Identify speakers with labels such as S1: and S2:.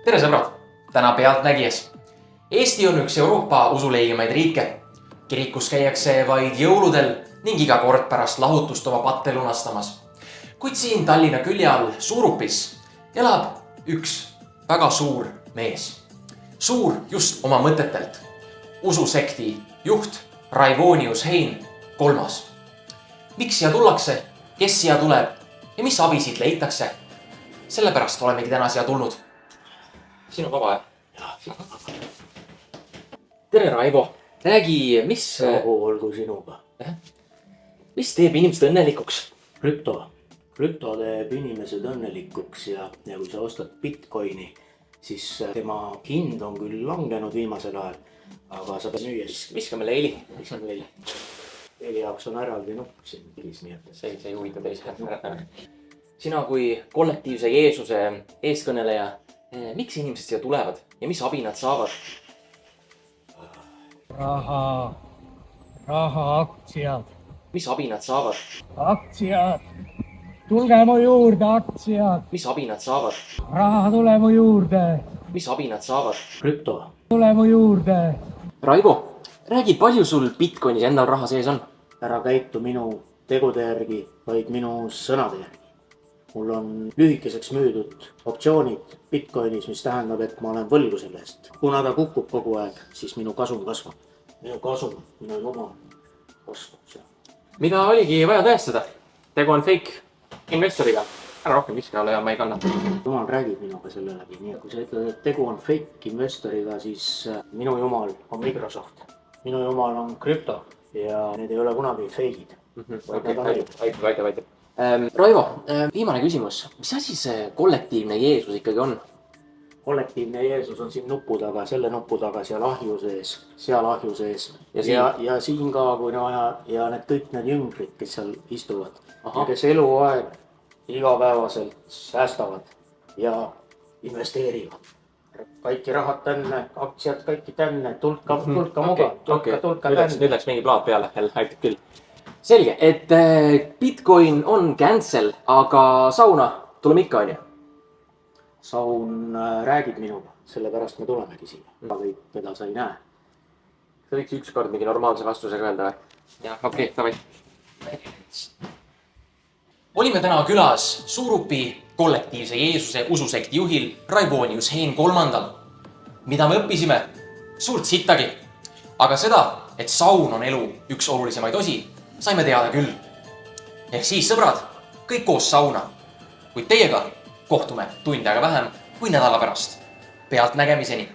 S1: tere sõbrad, täna Pealtnägijas. Eesti on üks Euroopa usuleigemaid riike. Kirikus käiakse vaid jõuludel ning iga kord pärast lahutust oma patte lunastamas. Kuid siin Tallinna külje all Suurupis elab üks väga suur mees. Suur just oma mõtetelt. Ususekti juht Raivonius Hein III. Miks siia tullakse, kes siia tuleb ja mis abi siit leitakse? Sellepärast olemegi täna siia tulnud. Sinu vaba, jah? Tere, Raivo. Räägi, mis...
S2: Rahu olgu sinuga.
S1: Mis teeb inimesed õnnelikuks?
S2: Krüpto teeb inimesed õnnelikuks ja kui sa ostad Bitcoini, siis tema hind on küll langenud viimasel ajal, aga sa pead müües.
S1: Viska meile Eili.
S2: Eili jaoks on eraldi nupp siin pildis, nii et
S1: see ei huvita teise. Sina kui kollektiivse Jeesuse eeskõneleja, miks inimesed siia tulevad ja mis abi nad saavad?
S3: Raha, aktsiad.
S1: Mis abi nad saavad?
S3: Aktsiad. Tulge mu juurde, aktsiad.
S1: Mis abi nad saavad?
S3: Raha, tule mu juurde.
S1: Mis abi nad saavad?
S2: krüpto.
S3: Tule mu juurde.
S1: Raivo, räägi, palju sul Bitcoinis endal raha sees on?
S2: Ära käitu minu tegude järgi, vaid minu sõnade järgi. Mul on lühikeseks müüdud optsioonid Bitcoinis, mis tähendab, et ma olen võlgu selle eest. Kuna ta kukub kogu aeg, siis minu kasum kasvab. Minu kasum, minu jumal kasvab seal.
S1: Mida oligi vaja tõestada? Tegu on fake investoriga. Ära rohkem viska ole ja ma ei kannata.
S2: Jumal räägib minuga selle läbi. Nii kui sa ütled, et tegu on fake investoriga, siis minu jumal on Microsoft. Minu jumal on krüpto ja need ei ole kunagi fake'id.
S1: Aitab. Raivo, viimane küsimus. Mis asi see kollektiivne Jeesus ikkagi on?
S2: Kollektiivne Jeesus on siin nupu taga, selle nupu taga, seal ahju sees, seal ahju sees. Ja siin ka, kui vaja, ja need kõik need jüngrid, kes seal istuvad. Ja kes eluaeg igapäevaselt säästavad ja investeerivad. Kaikki rahad tänne, aktsiad kaikki tänne, tulka muga, tulka tänne.
S1: Nüüd läks mingi plaat peale, aitab küll. Selge, et Bitcoin on cancel, aga sauna tuleme ikka, on ju?
S2: Saun räägib minuga, sellepärast me tulemegi siia. Kõik, keda sa ei näe.
S1: Sa võiks ükskord mingi normaalse vastusega öelda või? Jah, okei, davai. Olime täna külas Suurupi kollektiivse Jeesuse ususekti juhil Raivonius Hein III. Mida me õppisime? Suurt sittagi. Aga seda, et saun on elu üks olulisemaid osi, saime teada küll. Ehk siis, sõbrad, kõik koos sauna. Kuid teiega kohtume tund aega vähem kui nädala pärast. Pealtnägemiseni!